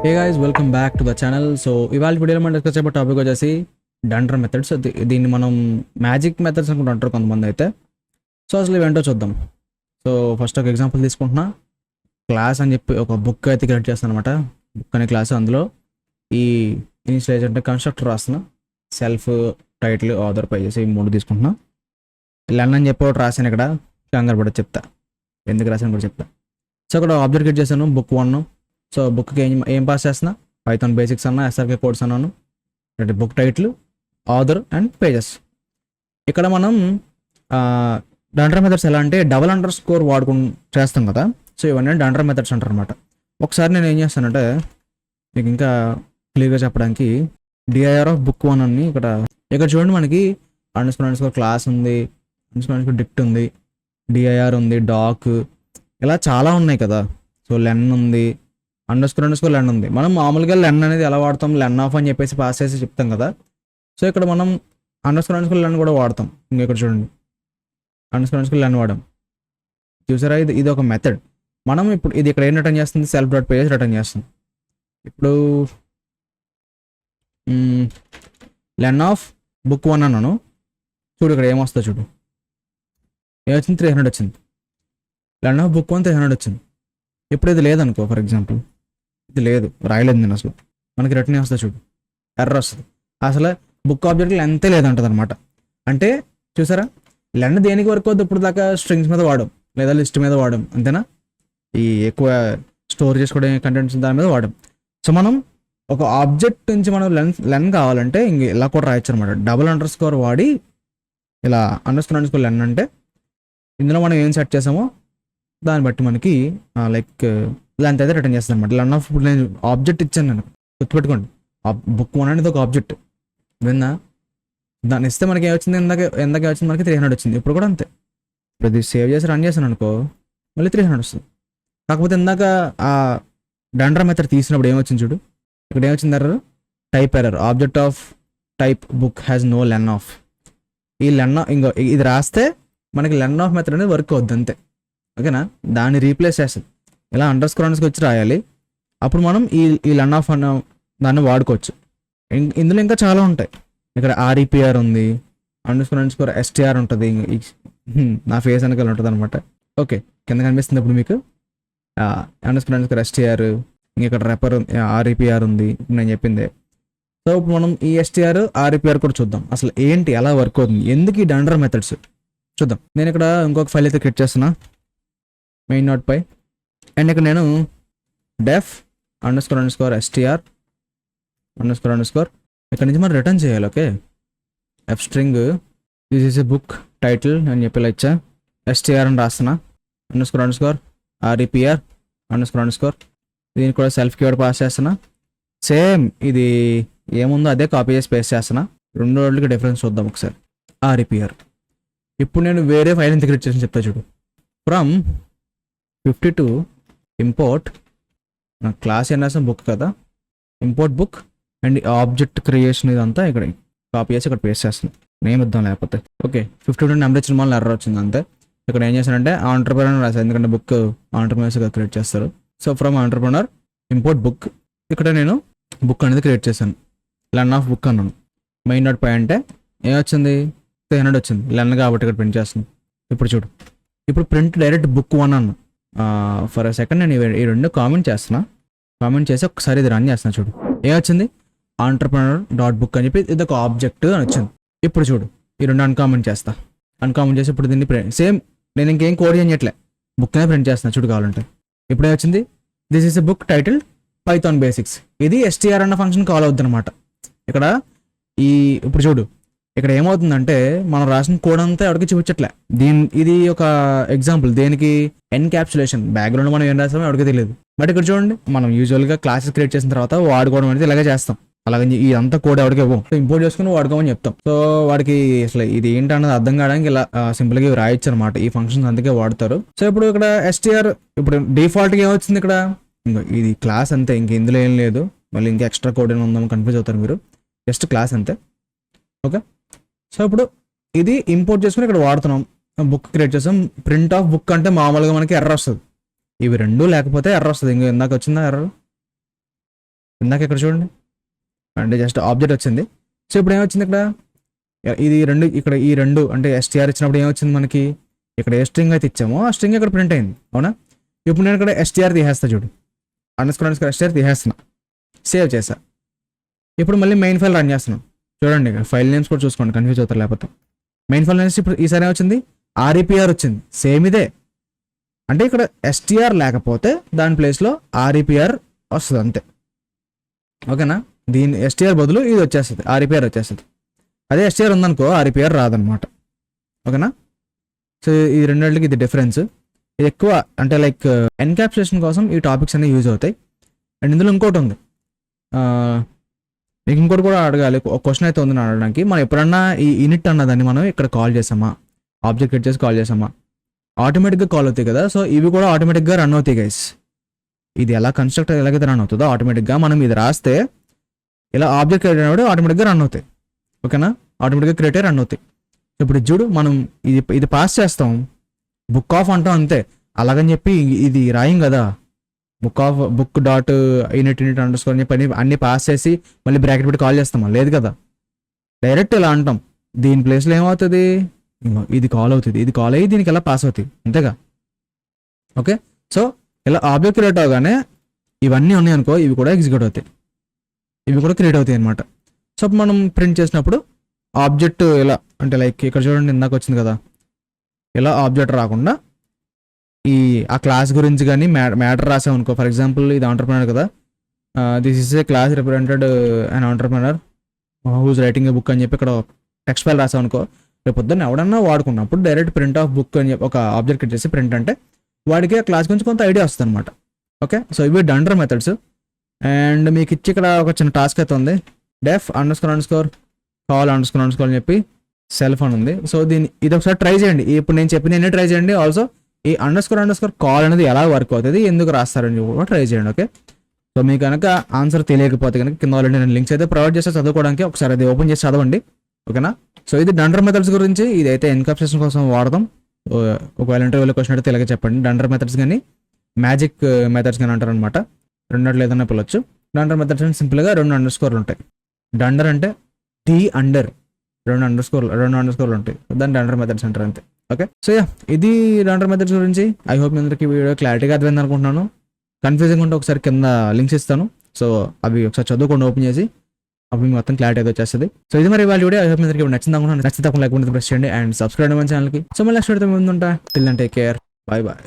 Hey guys welcome back to the channel. So ఇవాళ వీడియోలో మనం డిస్కస్ చేయబోయే టాపిక్ వచ్చేసి డండర్ మెథడ్స్. దీన్ని మనం మ్యాజిక్ మెథడ్స్ అనుకుంటుంటారు కొంతమంది అయితే. సో అసలు ఇవేంటో చూద్దాం. సో ఫస్ట్ ఒక ఎగ్జాంపుల్ తీసుకుంటున్నా. క్లాస్ అని చెప్పి ఒక బుక్ అయితే క్రియేట్ చేస్తాను అనమాట. బుక్ అనే క్లాస్, అందులో ఈ ఇనిషియలైజ్ అంటే కన్స్ట్రక్టర్ రాస్తున్నా. సెల్ఫ్, టైటిల్, ఆథర్, పేజెస్ ఈ మూడు తీసుకుంటున్నా. లెన్ అని చెప్పి ఒకటి రాశాను ఇక్కడ. కంగారు పడి చెప్తా ఎందుకు రాశాను కూడా చెప్తా. సో ఇక్కడ ఆబ్జెక్ట్ క్రియేట్ చేశాను, బుక్ 1. సో బుక్కి ఏం పాస్ చేస్తున్నా, పైథాన్ బేసిక్స్ అన్నా, ఎస్ఆర్కే కోడ్స్ అన్నాను. అంటే book title, author and pages. ఇక్కడ మనం డండర్ మెథడ్స్ ఎలా అంటే డబల్ అండర్ స్కోర్ చేస్తాం కదా. సో ఇవన్నీ డండర్ మెథడ్స్ అంటారు అనమాట. ఒకసారి నేను ఏం చేస్తానంటే మీకు ఇంకా క్లియర్గా చెప్పడానికి డిఐఆర్ ఆఫ్ బుక్ 1 అని ఇక్కడ చూడండి. మనకి అండర్స్కోర్ క్లాస్ ఉంది, అండర్స్కోర్ డిక్ట్ ఉంది, డిఐఆర్ ఉంది, డాక్, ఇలా చాలా ఉన్నాయి కదా. సో లెన్ ఉంది, అండర్స్కోర్ లెన్ ఉంది. మనం మామూలుగా లెన్ అనేది ఎలా వాడతాం, లెన్ ఆఫ్ అని చెప్పేసి పాస్ చేసి చెప్తాం కదా. సో ఇక్కడ మనం అండర్స్కోర్ లెన్ కూడా వాడతాం. ఇంకా ఇక్కడ చూడండి, అండర్స్కోర్ లెన్ వాడడం చూసారా. ఇది ఒక మెథడ్. మనం ఇప్పుడు ఇది ఇక్కడ ఏం రిటర్న్ చేస్తుంది, సెల్ఫ్ డాట్ పేజెస్ రిటర్న్ చేస్తుంది. ఇప్పుడు లెన్ ఆఫ్ బుక్ 1 అన్నాను. చూడు ఇక్కడ ఏమొస్తుందో చూడు. ఏమొచ్చింది, 300 వచ్చింది. లెన్ ఆఫ్ బుక్ 1 300 వచ్చింది. ఇప్పుడు ఇది లేదనుకో, ఫర్ ఎగ్జాంపుల్ ఇది లేదు, రాయలేదు నేను అసలు, మనకి రిటర్న్ వస్తుంది చూడు, ఎర్రర్ వస్తుంది. అసలు బుక్ ఆబ్జెక్ట్ లెంతే లేదంటది అనమాట. అంటే చూసారా, లెన్ దేనికి వర్క్ అవుతుంది ఇప్పుడు దాకా, స్ట్రింగ్స్ మీద వాడడం లేదా లిస్ట్ మీద వాడడం, అంతేనా. ఈ ఎక్కువ స్టోర్ చేసుకోవడం కంటెంట్స్ దాని మీద వాడడం. సో మనం ఒక ఆబ్జెక్ట్ నుంచి మనం లెన్ కావాలంటే ఇంక ఇలా కూడా రాయొచ్చు అనమాట. డబుల్ అండర్ స్కోర్ వాడి ఇలా అండర్స్కోర్ లెన్ అంటే ఇందులో మనం ఏం సెట్ చేసామో దాన్ని బట్టి మనకి లైక్ లెంత్ అయితే రిటర్న్ చేస్తాను అనమాట. లెన్ ఆఫ్ ఇప్పుడు నేను ఆబ్జెక్ట్ ఇచ్చాను, నేను గుర్తుపెట్టుకోండి. బుక్ 1 అనేది ఒక ఆబ్జెక్ట్ విన్నా. దాన్ని ఇస్తే మనకి ఏమొచ్చింది, ఎందాక వచ్చింది మనకి 300 వచ్చింది. ఇప్పుడు కూడా అంతే. ఇప్పుడు ఇది సేవ్ చేసి రన్ చేశాను అనుకో, మళ్ళీ 300 వస్తుంది. కాకపోతే ఇందాక ఆ డండర్ మెథడ్ తీసినప్పుడు ఏమొచ్చింది చూడు, ఇక్కడ ఏమొచ్చింది error, type error, object of type book has no len of. ఈ లెన్ ఇంకో ఇది రాస్తే మనకి లెన్ ఆఫ్ మెథడ్ అనేది వర్క్ అవుద్ది అంతే, ఓకేనా. దాన్ని రీప్లేస్ చేస్తుంది. ఇలా అండర్స్కోర్ వచ్చి రాయాలి. అప్పుడు మనం ఈ లెన్ ఆఫ్ అన్న దాన్ని వాడుకోవచ్చు. ఇందులో ఇంకా చాలా ఉంటాయి. ఇక్కడ ఆర్ఈపిఆర్ ఉంది, అండర్స్కోర్ ఎస్టీఆర్ ఉంటుంది, నా ఫేస్ వెనకాల ఉంటుంది అనమాట. ఓకే, కింద కనిపిస్తుంది ఇప్పుడు మీకు అండర్స్కోర్ ఎస్టీఆర్. ఇక్కడ రెపర్ ఆర్ఈపిఆర్ ఉంది, నేను చెప్పింది. సో ఇప్పుడు మనం ఈ ఎస్టీఆర్ ఆర్ఈపిఆర్ కూడా చూద్దాం, అసలు ఏంటి, ఎలా వర్క్ అవుతుంది, ఎందుకు ఈ డండర్ మెథడ్స్ చూద్దాం. నేను ఇక్కడ ఇంకొక ఫైల్ అయితే క్రియేట్ చేస్తున్నా, మెయిన్ నోట్ పై. అండ్ ఇక్కడ నేను డెఫ్ అండర్స్కోర్ ఎస్టీఆర్ అండర్స్కోర్ ఇక్కడ నుంచి మనం రిటర్న్ చేయాలి. Okay, F string this is a book title అని చెప్పి ఇలా ఇచ్చా, ఎస్టీఆర్ అని రాస్తున్నా, అండర్స్కోర్ ఆర్ఈపిఆర్ అండర్స్కోర్ దీనికి కూడా సెల్ఫ్ కీవర్డ్ పాస్ చేస్తున్నా. సేమ్ ఇది ఏముందో అదే కాపీ చేసి పేస్ట్ చేస్తున్నా. రెండు రోజులకి డిఫరెన్స్ చూద్దాం ఒకసారి. ఆర్ఈపిఆర్. ఇప్పుడు నేను వేరే ఫైల్ ఎంత క్రియేట్ చేసి చెప్తా చూడు. ఫ్రమ్ 52 ఇంపోర్ట్, నా క్లాస్ ఏం రాసిన బుక్ కదా, import book and object creation ఇదంతా ఇక్కడ కాపీ చేసి ఇక్కడ పేస్ట్ చేస్తున్నాను. నేమ్ ఇద్దాం లేకపోతే. ఓకే, 52 నెంబర్ ఇచ్చిన మళ్ళీ ఎర్రర్ వచ్చింది అంతే. ఇక్కడ ఏం చేశానంటే ఆంటర్ప్రెనర్ రాశాను, ఎందుకంటే బుక్ ఆంటర్ప్రెనర్స్గా క్రియేట్ చేస్తారు. So from entrepreneur import book, ఇక్కడ నేను బుక్ అనేది క్రియేట్ చేశాను. లెన్ ఆఫ్ బుక్ అన్నాను. మెయిన్ డాట్ పై అంటే ఏమొచ్చింది, 300 వచ్చింది. లెన్ కాబట్టి ఇక్కడ ప్రింట్ చేస్తున్నాను. ఇప్పుడు చూడు, ఇప్పుడు ప్రింట్ డైరెక్ట్ బుక్ 1 అన్నాను. ఫర్ ఎ సెకండ్ నేను ఈ రెండు కామెంట్ చేస్తున్నా. కామెంట్ చేసి ఒకసారి ఇది రన్ చేస్తున్నా. చూడు ఏమొచ్చింది, ఆంటర్ప్రెనర్ డాట్ బుక్ అని చెప్పి ఇది ఒక ఆబ్జెక్ట్ అని వచ్చింది. ఇప్పుడు చూడు, ఈ రెండు అన్కామెంట్ చేస్తా. అన్కామెంట్ చేసి ఇప్పుడు దీన్ని సేమ్ నేను ఇంకేం కోడ్ చేయట్లే, బుక్ అనేది ప్రింట్ చేస్తున్నా. చూడు కావాలంటే ఇప్పుడు ఏమొచ్చింది, this is a book title Python basics. ఇది ఎస్టీఆర్ అన్న ఫంక్షన్ కాల్ అవుతుంది అనమాట. ఇక్కడ ఇప్పుడు చూడు, ఇక్కడ ఏమవుతుందంటే మనం రాసిన కోడ్ అంతా ఎవరికి చూపించట్లే. ఇది ఒక ఎగ్జాంపుల్ దేనికి, ఎన్క్యాప్సులేషన్. బ్యాక్గ్రౌండ్ మనం ఏం రాస్తామో ఎవరికి తెలియదు. బట్ ఇక్కడ చూడండి, మనం యూజువల్గా క్లాసెస్ క్రియేట్ చేసిన తర్వాత వాడుకోవడం అనేది ఇలాగే చేస్తాం. అలాగే ఇదంతా కోడ్ ఎవరికి ఇవ్వం, ఇంపోర్ట్ చేసుకుని వాడుకోమని చెప్తాం. సో వాడికి అసలు ఇది ఏంటన్నది అర్థం కావడానికి ఇలా సింపుల్గా రాయొచ్చు అనమాట. ఈ ఫంక్షన్స్ అందుకే వాడతారు. సో ఇప్పుడు ఇక్కడ ఎస్టీఆర్ ఇప్పుడు డిఫాల్ట్గా ఏమొచ్చింది, ఇక్కడ ఇది క్లాస్ అంతే, ఇంక ఇందులో ఏం లేదు. మళ్ళీ ఇంకా ఎక్స్ట్రా కోడ్ ఏమి ఉందామో కన్ఫ్యూజ్ అవుతారు మీరు. జస్ట్ క్లాస్ అంతే. ఓకే, సో ఇప్పుడు ఇది ఇంపోర్ట్ చేసుకుని ఇక్కడ వాడుతున్నాం. బుక్ క్రియేట్ చేసాం. ప్రింట్ ఆఫ్ బుక్ అంటే మామూలుగా మనకి ఎర్రర్ వస్తుంది. ఇవి రెండు లేకపోతే ఎర్రర్ వస్తుంది. ఇందాక వచ్చిందా ఎర్రర్, ఇందాక ఇక్కడ చూడండి, అంటే జస్ట్ ఆబ్జెక్ట్ వచ్చింది. సో ఇప్పుడు ఏమొచ్చింది ఇక్కడ, ఇది రెండు, ఇక్కడ ఈ రెండు అంటే STR ఇచ్చినప్పుడు ఏమొచ్చింది మనకి, ఇక్కడ ఏ స్ట్రింగ్ అయితే ఇచ్చామో ఆ స్ట్రింగ్ ఇక్కడ ప్రింట్ అయింది, అవునా. ఇప్పుడు నేను ఇక్కడ STR తీసేస్తా చూడు, అండర్స్కోర్ STR తీసేస్తున్నా, సేవ్ చేసా. ఇప్పుడు మళ్ళీ మెయిన్ ఫైల్ రన్ చేస్తున్నాను. చూడండి ఇక్కడ ఫైల్ నేమ్స్ కూడా చూసుకోండి, కన్ఫ్యూజ్ అవుతారు లేకపోతే. మెయిన్ ఫైల్ నేమ్స్ ఇప్పుడు ఈసారి ఏమొచ్చింది, REPR వచ్చింది, సేమ్ ఇదే. అంటే ఇక్కడ STR లేకపోతే దాని ప్లేస్లో REPR వస్తుంది అంతే, ఓకేనా. దీని STR బదులు ఇది వచ్చేస్తుంది, REPR వచ్చేస్తుంది. అదే STR ఉందనుకో REPR రాదనమాట, ఓకేనా. సో ఈ రెండింటికి ఇది డిఫరెన్స్. ఇది ఎక్కువ అంటే లైక్ ఎన్క్యాప్సులేషన్ కోసం ఈ టాపిక్స్ అనేవి యూజ్ అవుతాయి. అండ్ ఇందులో ఇంకోటి ఉంది, మీకు ఇంకోటి కూడా అడగాలి, ఒక క్వశ్చన్ అయితే ఉంది అడగడానికి. మనం ఎప్పుడన్నా ఈ ఇనిట్ అన్నదాన్ని మనం ఇక్కడ కాల్ చేసామా, ఆబ్జెక్ట్ క్రియేట్ చేసి కాల్ చేసామా, ఆటోమేటిక్గా కాల్ అవుతాయి కదా. సో ఇవి కూడా ఆటోమేటిక్గా రన్ అవుతాయి గైస్. ఇది ఎలా కన్స్ట్రక్ట్ ఎలాగైతే రన్ అవుతుందో ఆటోమేటిక్గా మనం ఇది రాస్తే ఇలా ఆబ్జెక్ట్ క్రియేట్ అయినప్పుడు ఆటోమేటిక్గా రన్ అవుతాయి, ఓకేనా. ఆటోమేటిక్గా క్రియేట్ అయ్యి రన్ అవుతాయి. ఇప్పుడు చూడు, మనం ఇది పాస్ చేస్తాం, బుక్ ఆఫ్ అంటాం అంతే. అలాగని చెప్పి ఇది రాయం కదా, బుక్ డాట్ ఇనిట్ అండర్స్కోర్ అని చెప్పి అన్ని పాస్ చేసి మళ్ళీ బ్రాకెట్ పెట్టి కాల్ చేస్తామా, లేదు కదా. డైరెక్ట్ ఇలా అంటాం. దీని ప్లేస్లో ఏమవుతుంది, ఇది కాల్ అవుతుంది, ఇది కాల్ అయ్యి దీనికి ఎలా పాస్ అవుతుంది, అంతేగా. ఓకే, సో ఇలా ఆబ్జెక్ట్ క్రియేట్ అవగానే ఇవన్నీ ఉన్నాయి అనుకో, ఇవి కూడా ఎగ్జిక్యూట్ అవుతాయి, ఇవి కూడా క్రియేట్ అవుతాయి అనమాట. సో మనం ప్రింట్ చేసినప్పుడు ఆబ్జెక్ట్ ఇలా అంటే లైక్ ఇక్కడ చూడండి ఇందాక వచ్చింది కదా, ఇలా ఆబ్జెక్ట్ రాకుండా ఆ క్లాస్ గురించి కానీ మ్యాటర్ రాసామనుకో. ఫర్ ఎగ్జాంపుల్ ఇది ఆంటర్ప్రెనర్ కదా, this is a class represented and entrepreneur whose writing a book అని చెప్పి ఇక్కడ టెక్స్ట్ ఫైల్ రాసామనుకో. రేపు పొద్దున్న ఎవడన్నా వాడుకున్నప్పుడు డైరెక్ట్ ప్రింట్ ఆఫ్ బుక్ అని చెప్పి ఒక ఆబ్జెక్ట్ క్రియేట్ చేసి ప్రింట్ అంటే వాడికి ఆ క్లాస్ గురించి కొంత ఐడియా వస్తుంది అనమాట. ఓకే, సో ఇవి డండర్ మెథడ్స్. అండ్ మీకు ఇచ్చి ఇక్కడ ఒక చిన్న టాస్క్ అయితే ఉంది, డెఫ్ అండర్స్కోర్ కాల్ అండర్స్కోర్ అని చెప్పి సెల్ ఫోన్ ఉంది. సో ఇది ఒకసారి ట్రై చేయండి, ఇప్పుడు నేను చెప్పిన ట్రై చేయండి. ఆల్సో ఈ అండర్స్కోర్ కాల్ అనేది ఎలా వర్క్ అవుతుంది, ఎందుకు రాస్తారని కూడా ట్రై చేయండి. ఓకే, సో మీకు కనుక ఆన్సర్ తెలియకపోతే కనుక కింద ఆల్రెడీ నేను లింక్స్ అయితే ప్రొవైడ్ చేస్తే చదువుకోవడానికి ఒకసారి అది ఓపెన్ చేసి చదవండి, ఓకేనా. సో ఇది డండర్ మెథడ్స్ గురించి, ఇదైతే ఎన్క్యాప్సులేషన్ కోసం వాడదాం. ఒకవేళ ఇంటర్వ్యూలో క్వశ్చన్ అయితే ఇలాగే చెప్పండి. డండర్ మెథడ్స్ కానీ మ్యాజిక్ మెథడ్స్ కానీ అంటారు అనమాట, రెండిట్లో ఏదైనా పిలవచ్చు. డండర్ మెథడ్స్ అంటే సింపుల్గా 2 అండర్స్కోర్లు ఉంటాయి. డండర్ అంటే ది అండర్, 2 అండర్స్కోర్లు ఉంటాయి, దాన్ని డండర్ మెథడ్స్ అంటారు అంతే. ఓకే, సో ఇది డండర్ మెథడ్స్ గురించి. ఐ హోప్ మీ అందరికీ వీడియో క్లారిటీగా అర్థమైంది అనుకుంటున్నాను. కన్ఫ్యూజింగ్ ఉంటే ఒకసారి కింద లింక్స్ ఇస్తాను, సో అవి ఒకసారి చదువుకోండి ఓపెన్ చేసి, అప్పుడు మీకు మొత్తం క్లారిటీ అయితే వచ్చేస్తుంది. సో ఇది మరి వాళ్ళ వీడియో. ఐ హోప్ మీ అందరికీ నచ్చింది అనుకుంటున్నాను. నచ్చితే తప్పకుండా లైక్ ప్రెస్ చేయండి అండ్ సబ్స్క్రైబ్ మంచి ఛానల్కి. సో మళ్ళీ నెక్స్ట్ వీడియో ముందుంటా. Till then take care, bye bye.